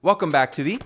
Welcome back to the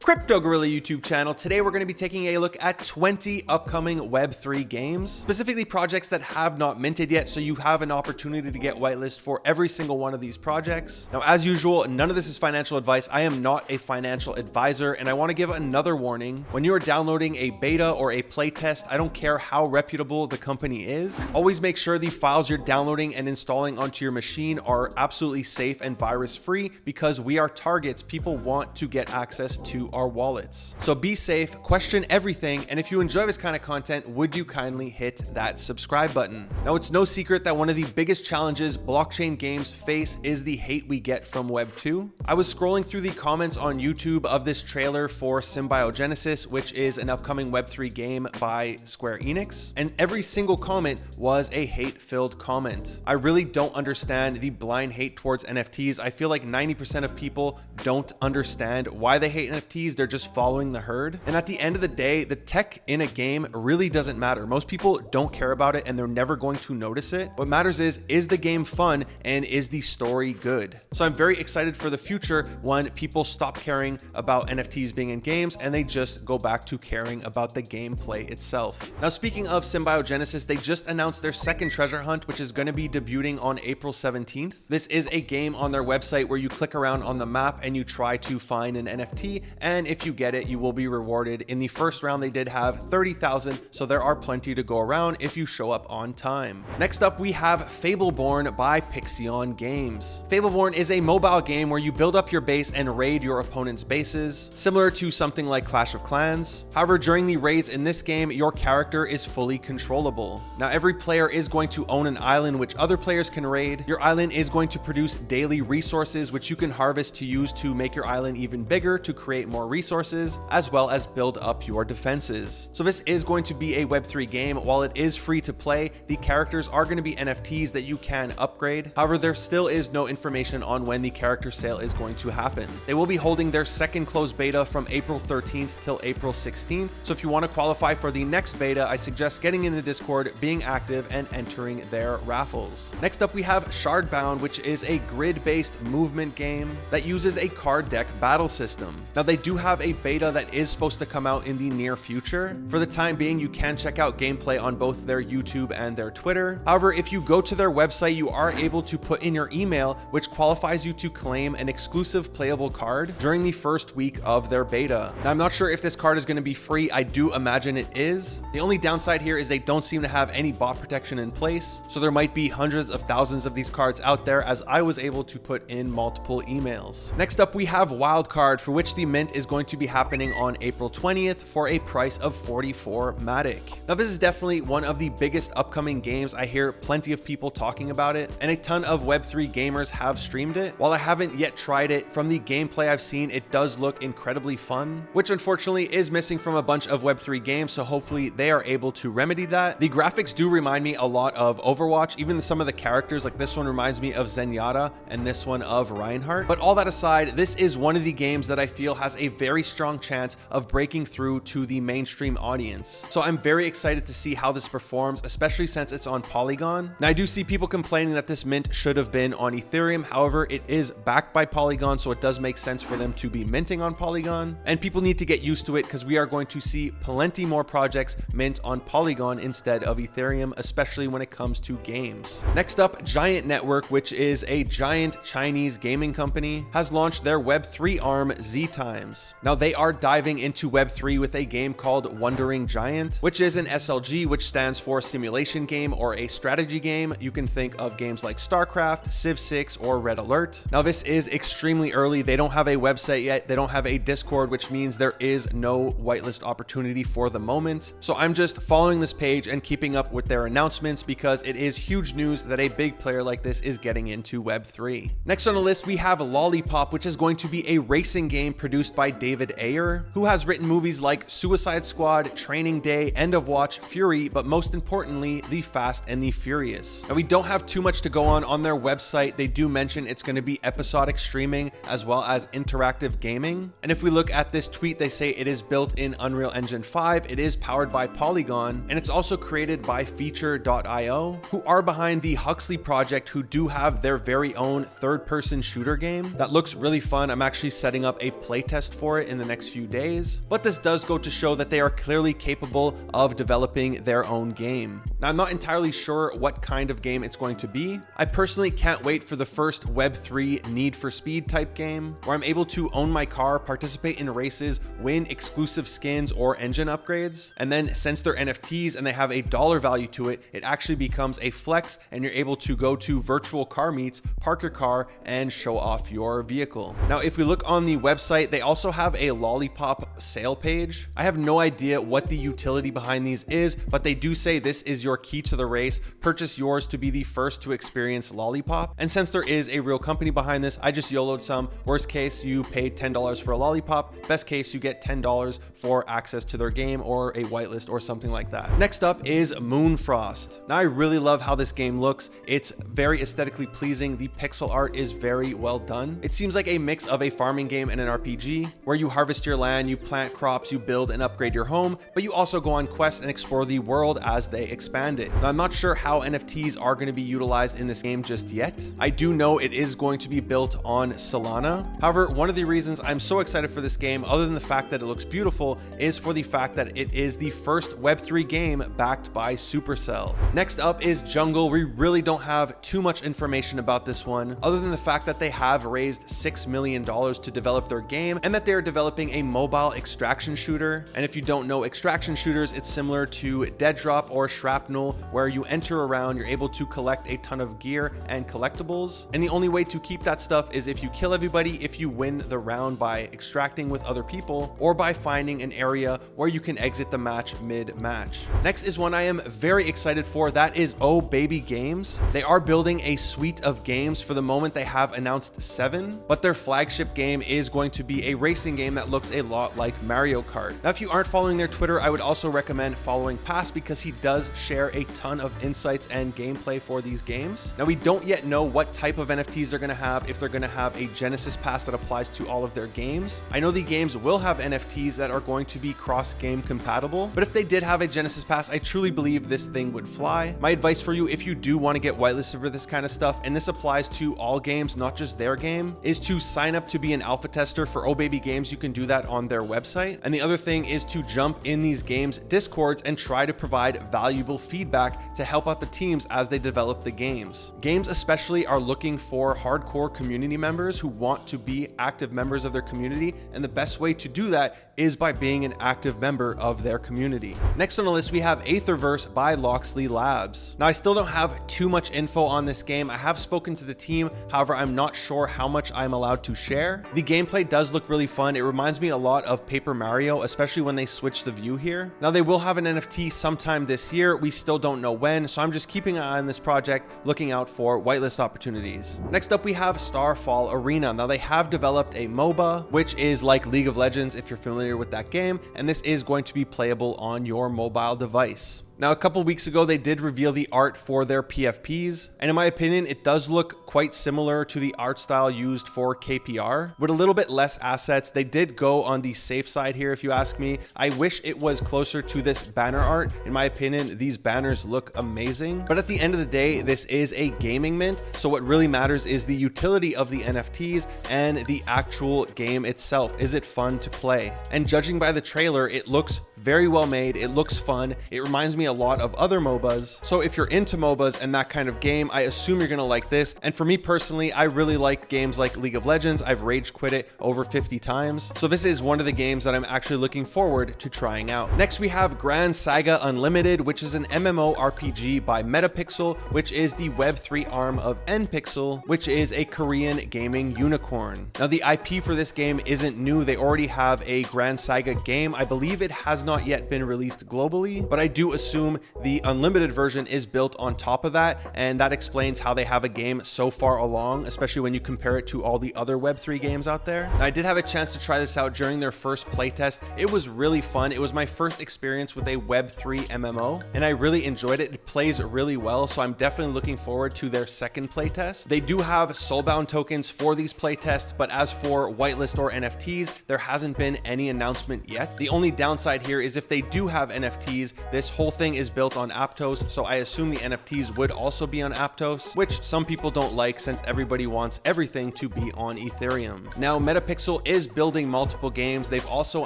Crypto Gorilla YouTube channel. Today we're going to be taking a look at 20 upcoming Web3 games, specifically projects that have not minted yet, so you have an opportunity to get whitelist for every single one of these projects. Now, as usual, none of this is financial advice. I am not a financial advisor, and I want to give another warning. When you are downloading a beta or a playtest, I don't care how reputable the company is, always make sure the files you're downloading and installing onto your machine are absolutely safe and virus-free, because we are targets. People want to get access to our wallets. So be safe, question everything, and if you enjoy this kind of content, would you kindly hit that subscribe button? Now, it's no secret that one of the biggest challenges blockchain games face is the hate we get from Web 2. I was scrolling through the comments on YouTube of this trailer for Symbiogenesis, which is an upcoming Web3 game by Square Enix, and every single comment was a hate-filled comment. I really don't understand the blind hate towards NFTs. I feel like 90% of people don't understand why they hate NFTs. They're just following the herd. And at the end of the day, the tech in a game really doesn't matter. Most people don't care about it and they're never going to notice it. What matters is the game fun and is the story good? So I'm very excited for the future when people stop caring about NFTs being in games and they just go back to caring about the gameplay itself. Now, speaking of Symbiogenesis, they just announced their second treasure hunt, which is going to be debuting on April 17th. This is a game on their website where you click around on the map and you try to find an NFT, and if you get it, you will be rewarded. In the first round, they did have 30,000, so there are plenty to go around if you show up on time. Next up, we have Fableborne by Pixelcraft. Fableborne is a mobile game where you build up your base and raid your opponent's bases, similar to something like Clash of Clans. However, during the raids in this game, your character is fully controllable. Now, every player is going to own an island which other players can raid. Your island is going to produce daily resources which you can harvest to use to make your island even bigger, to create more resources, as well as build up your defenses. So this is going to be a Web3 game. While it is free to play, the characters are going to be NFTs that you can upgrade. However, there still is no information on when the character sale is going to happen. They will be holding their second closed beta from April 13th till April 16th. So if you want to qualify for the next beta, I suggest getting in the Discord, being active, and entering their raffles. Next up, we have Shardbound, which is a grid-based movement game that uses a card deck battle system. Now, they do have a beta that is supposed to come out in the near future. For the time being, you can check out gameplay on both their YouTube and their Twitter. However, if you go to their website, you are able to put in your email, which qualifies you to claim an exclusive playable card during the first week of their beta. Now, I'm not sure if this card is going to be free. I do imagine it is. The only downside here is they don't seem to have any bot protection in place, so there might be hundreds of thousands of these cards out there, as I was able to put in multiple emails. Next up, we have Wildcard, for which the mint is going to be happening on April 20th for a price of 44 MATIC. Now, this is definitely one of the biggest upcoming games. I hear plenty of people talking about it, and a ton of Web3 gamers have streamed it. While I haven't yet tried it, from the gameplay I've seen, it does look incredibly fun, which unfortunately is missing from a bunch of Web3 games, so hopefully they are able to remedy that. The graphics do remind me a lot of Overwatch. Even some of the characters, like this one reminds me of Zenyatta and this one of Reinhardt. But all that aside, this is one of the games that I feel has a very strong chance of breaking through to the mainstream audience. So I'm very excited to see how this performs, especially since it's on Polygon. Now, I do see people complaining that this mint should have been on Ethereum. However, it is backed by Polygon, so it does make sense for them to be minting on Polygon. And people need to get used to it, because we are going to see plenty more projects mint on Polygon instead of Ethereum, especially when it comes to games. Next up, Giant Network, which is a giant Chinese gaming company, has launched their Web3 arm, Z-Times. Now, they are diving into Web3 with a game called Wandering Giant, which is an SLG, which stands for simulation game or a strategy game. You can think of games like StarCraft, Civ 6, or Red Alert. Now, this is extremely early. They don't have a website yet. They don't have a Discord, which means there is no whitelist opportunity for the moment. So I'm just following this page and keeping up with their announcements, because it is huge news that a big player like this is getting into Web3. Next on the list, we have Lollipop, which is going to be a racing game produced by by David Ayer, who has written movies like Suicide Squad, Training Day, End of Watch, Fury, but most importantly, The Fast and the Furious. Now, we don't have too much to go on their website. They do mention it's going to be episodic streaming as well as interactive gaming. And if we look at this tweet, they say it is built in Unreal Engine 5, it is powered by Polygon, and it's also created by Feature.io, who are behind the Huxley project, who do have their very own third-person shooter game that looks really fun. I'm actually setting up a playtest for it in the next few days, but this does go to show that they are clearly capable of developing their own game. Now, I'm not entirely sure what kind of game it's going to be. I personally can't wait for the first Web3 Need for Speed type game, where I'm able to own my car, participate in races, win exclusive skins or engine upgrades, and then since they're NFTs and they have a dollar value to it, it actually becomes a flex and you're able to go to virtual car meets, park your car, and show off your vehicle. Now, if we look on the website, they also have a Lollipop sale page. I have no idea what the utility behind these is, but they do say this is your key to the race. Purchase yours to be the first to experience Lollipop. And since there is a real company behind this, I just YOLO'd some. Worst case, you paid $10 for a Lollipop. Best case, you get $10 for access to their game or a whitelist or something like that. Next up is Moonfrost. Now, I really love how this game looks. It's very aesthetically pleasing. The pixel art is very well done. It seems like a mix of a farming game and an RPG, where you harvest your land, you plant crops, you build and upgrade your home, but you also go on quests and explore the world as they expand it. Now, I'm not sure how NFTs are going to be utilized in this game just yet. I do know it is going to be built on Solana. However, one of the reasons I'm so excited for this game, other than the fact that it looks beautiful, is for the fact that it is the first Web3 game backed by Supercell. Next up is Jungle. We really don't have too much information about this one, other than the fact that they have raised $6 million to develop their game and that they're developing a mobile extraction shooter. And if you don't know extraction shooters, it's similar to Dead Drop or Shrapnel, where you enter around, you're able to collect a ton of gear and collectibles. And the only way to keep that stuff is if you kill everybody, if you win the round by extracting with other people, or by finding an area where you can exit the match mid-match. Next is one I am very excited for. That is OhBabyGames. They are building a suite of games. For the moment, they have announced 7, but their flagship game is going to be a racing game that looks a lot like Mario Kart. Now, if you aren't following their Twitter, I would also recommend following Pass, because he does share a ton of insights and gameplay for these games. Now, we don't yet know what type of NFTs they're going to have, if they're going to have a Genesis Pass that applies to all of their games. I know the games will have NFTs that are going to be cross-game compatible, but if they did have a Genesis Pass, I truly believe this thing would fly. My advice for you, if you do want to get whitelisted for this kind of stuff, and this applies to all games, not just their game, is to sign up to be an alpha tester for OhBabyGames. You can do that on their website. And the other thing is to jump in these games Discords and try to provide valuable feedback to help out the teams as they develop the games. Games especially are looking for hardcore community members who want to be active members of their community, and the best way to do that is by being an active member of their community. Next on the list, we have Aetherverse by Loxley Labs. Now, I still don't have too much info on this game. I have spoken to the team, however, I'm not sure how much I'm allowed to share. The gameplay does look really fun. It reminds me a lot of Paper Mario, especially when they switch the view here. Now, they will have an NFT sometime this year. We still don't know when, so I'm just keeping an eye on this project, looking out for whitelist opportunities. Next up, we have Starfall Arena. Now, they have developed a MOBA, which is like League of Legends if you're familiar with that game, and this is going to be playable on your mobile device. Now, a couple weeks ago, they did reveal the art for their PFPs, and in my opinion, it does look quite similar to the art style used for KPR, with a little bit less assets. They did go on the safe side here, if you ask me. I wish it was closer to this banner art. In my opinion, these banners look amazing, but at the end of the day, this is a gaming mint, so what really matters is the utility of the NFTs and the actual game itself. Is it fun to play? And judging by the trailer, it looks very well made. It looks fun. It reminds me a lot of other MOBAs. So if you're into MOBAs and that kind of game, I assume you're gonna like this. And for me personally, I really like games like League of Legends. I've rage quit it over 50 times. So this is one of the games that I'm actually looking forward to trying out. Next, we have Gran Saga Unlimited, which is an MMORPG by Metapixel, which is the Web3 arm of npixel, which is a Korean gaming unicorn. Now, the IP for this game isn't new. They already have a Gran Saga game. I believe it has not not yet been released globally, but I do assume the Unlimited version is built on top of that, and that explains how they have a game so far along, especially when you compare it to all the other Web3 games out there. Now, I did have a chance to try this out during their first playtest. It was really fun. It was my first experience with a Web3 MMO, and I really enjoyed it. It plays really well, so I'm definitely looking forward to their second playtest. They do have soulbound tokens for these playtests, but as for whitelist or NFTs, there hasn't been any announcement yet. The only downside here is if they do have NFTs, this whole thing is built on Aptos, so I assume the NFTs would also be on Aptos, which some people don't like since everybody wants everything to be on Ethereum. Now, Metapixel is building multiple games. They've also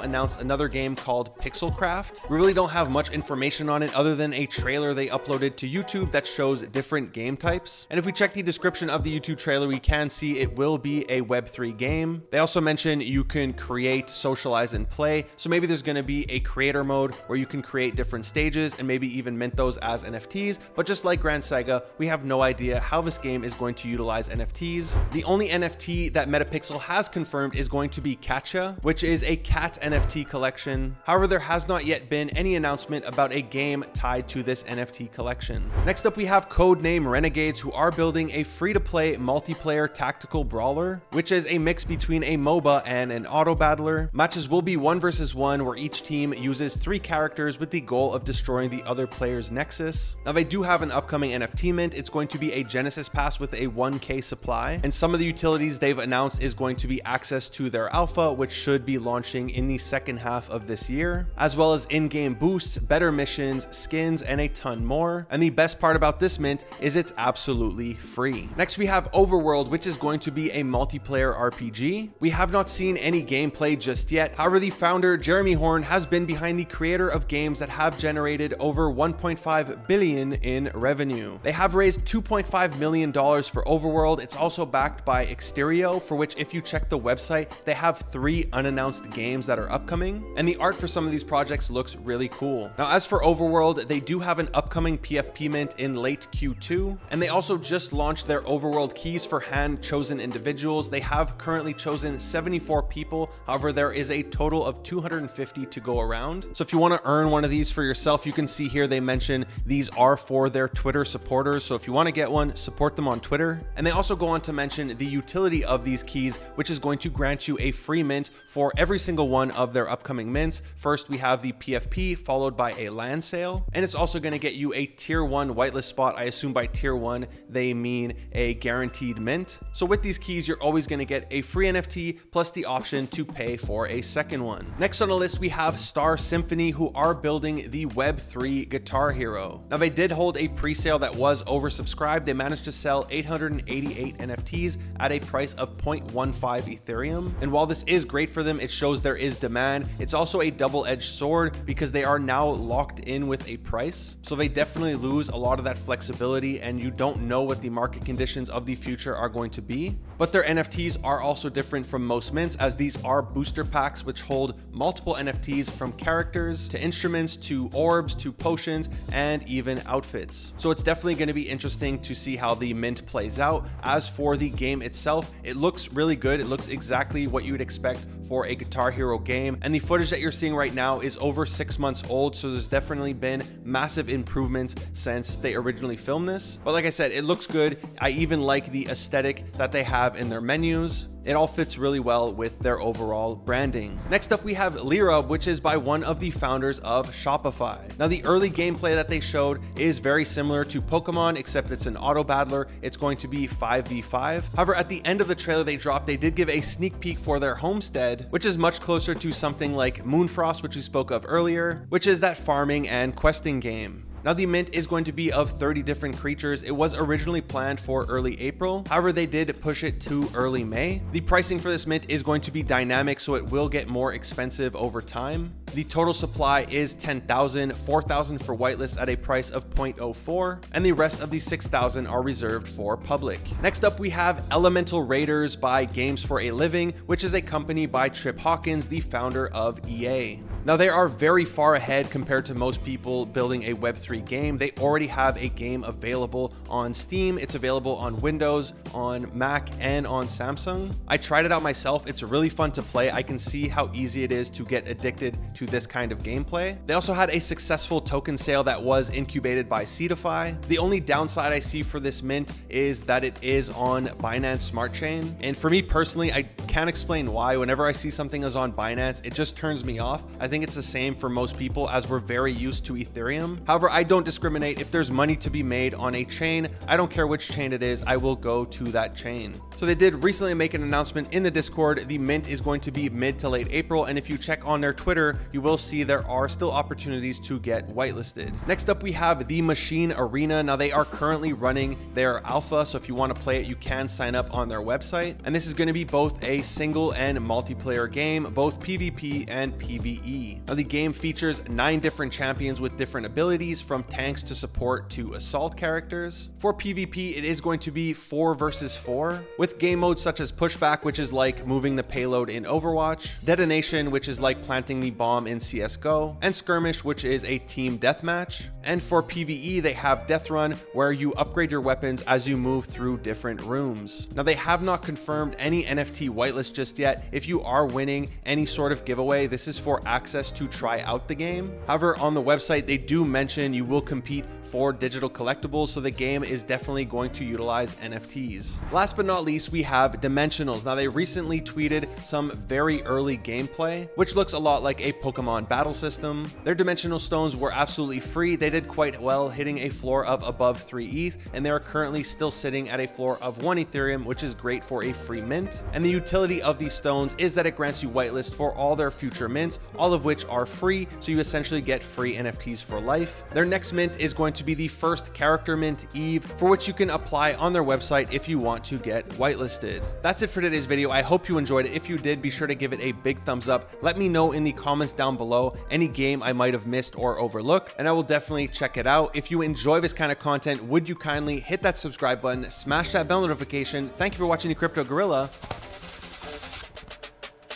announced another game called Pixelcraft. We really don't have much information on it other than a trailer they uploaded to YouTube that shows different game types. And if we check the description of the YouTube trailer, we can see it will be a Web3 game. They also mention you can create, socialize, and play. So maybe there's going to be a creator mode where you can create different stages and maybe even mint those as NFTs. But just like Gran Saga, we have no idea how this game is going to utilize NFTs. The only NFT that Metapixel has confirmed is going to be Katja, which is a cat NFT collection. However, there has not yet been any announcement about a game tied to this NFT collection. Next up, we have Codename Renegades, who are building a free-to-play multiplayer tactical brawler, which is a mix between a MOBA and an auto battler. Matches will be 1 versus 1, where each team uses 3 characters with the goal of destroying the other player's nexus. Now, they do have an upcoming NFT mint. It's going to be a Genesis pass with a 1K supply, and some of the utilities they've announced is going to be access to their alpha, which should be launching in the second half of this year, as well as in-game boosts, better missions, skins, and a ton more. And the best part about this mint is it's absolutely free. Next, we have Overworld, which is going to be a multiplayer RPG. We have not seen any gameplay just yet. However, the founder, Jeremy Horn, has been behind the creator of games that have generated over 1.5 billion in revenue. They have raised $2.5 million for Overworld. It's also backed by Exterio, for which if you check the website, they have 3 unannounced games that are upcoming, and the art for some of these projects looks really cool. Now, as for Overworld, they do have an upcoming PFP mint in late Q2, and they also just launched their Overworld keys for hand-chosen individuals. They have currently chosen 74 people. However, there is a total of 250 to go around. So if you want to earn one of these for yourself, you can see here they mention these are for their Twitter supporters. So if you want to get one, support them on Twitter. And they also go on to mention the utility of these keys, which is going to grant you a free mint for every single one of their upcoming mints. First, we have the PFP, followed by a land sale, and it's also going to get you a tier 1 whitelist spot. I assume by tier 1 they mean a guaranteed mint. So with these keys, you're always going to get a free NFT plus the option to pay for a second one. Next on the list, we have Symphony, who are building the Web3 Guitar Hero. Now, they did hold a pre-sale that was oversubscribed. They managed to sell 888 NFTs at a price of 0.15 Ethereum. And while this is great for them, it shows there is demand. It's also a double-edged sword because they are now locked in with a price. So they definitely lose a lot of that flexibility, and you don't know what the market conditions of the future are going to be. But their NFTs are also different from most mints, as these are booster packs which hold multiple NFTs from characters to instruments to orbs to potions and even outfits. So it's definitely going to be interesting to see how the mint plays out. As for the game itself, it looks really good. It looks exactly what you would expect for a Guitar Hero game, and the footage that you're seeing right now is over 6 months old, so there's definitely been massive improvements since they originally filmed this. But like I said, it looks good. I even like the aesthetic that they have in their menus. It all fits really well with their overall branding. Next up, we have Lyra, which is by one of the founders of Shopify. Now, the early gameplay that they showed is very similar to Pokemon, except it's an auto battler. It's going to be 5v5. However, at the end of the trailer they dropped, they did give a sneak peek for their homestead, which is much closer to something like Moonfrost, which we spoke of earlier, which is that farming and questing game. Now, the mint is going to be of 30 different creatures. It was originally planned for early April. However, they did push it to early May. The pricing for this mint is going to be dynamic, so it will get more expensive over time. The total supply is 10,000, 4,000 for whitelist at a price of 0.04, and the rest of the 6,000 are reserved for public. Next up, we have Elemental Raiders by Games for a Living, which is a company by Trip Hawkins, the founder of EA. Now, they are very far ahead compared to most people building a Web3 game. They already have a game available on Steam. It's available on Windows, on Mac, and on Samsung. I tried it out myself. It's really fun to play. I can see how easy it is to get addicted to this kind of gameplay. They also had a successful token sale that was incubated by Seedify. The only downside I see for this mint is that it is on Binance Smart Chain. And for me personally, I can't explain why. Whenever I see something is on Binance, it just turns me off. I think it's the same for most people as we're very used to Ethereum. However, I don't discriminate. If there's money to be made on a chain, I don't care which chain it is, I will go to that chain. So they did recently make an announcement in the Discord. The mint is going to be mid to late April, and if you check on their Twitter, you will see there are still opportunities to get whitelisted. Next up, we have the Machine Arena. Now, they are currently running their alpha, so if you want to play it, you can sign up on their website. And this is going to be both a single and multiplayer game, both PvP and PvE. Now, the game features 9 different champions with different abilities, from tanks to support to assault characters. For PvP, it is going to be 4 versus 4, with game modes such as pushback, which is like moving the payload in Overwatch, detonation, which is like planting the bomb in CSGO, and skirmish, which is a team deathmatch. And for PvE, they have Death Run, where you upgrade your weapons as you move through different rooms. Now, they have not confirmed any NFT whitelist just yet. If you are winning any sort of giveaway, this is for access to try out the game. However, on the website, they do mention you will compete for digital collectibles, so the game is definitely going to utilize NFTs. Last but not least, we have Dimensionals. Now, they recently tweeted some very early gameplay, which looks a lot like a Pokemon battle system. Their dimensional stones were absolutely free. They did quite well, hitting a floor of above 3 ETH, and they are currently still sitting at a floor of 1 Ethereum, which is great for a free mint. And the utility of these stones is that it grants you whitelist for all their future mints, all of which are free, so you essentially get free NFTs for life. Their next mint is going to be the first character mint, Eve, for which you can apply on their website if you want to get whitelisted. That's it for today's video. I hope you enjoyed it. If you did, be sure to give it a big thumbs up. Let me know in the comments down below any game I might have missed or overlooked, and I will definitely check it out. If you enjoy this kind of content, would you kindly hit that subscribe button, smash that bell notification. Thank you for watching the Crypto Gorilla.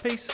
Peace.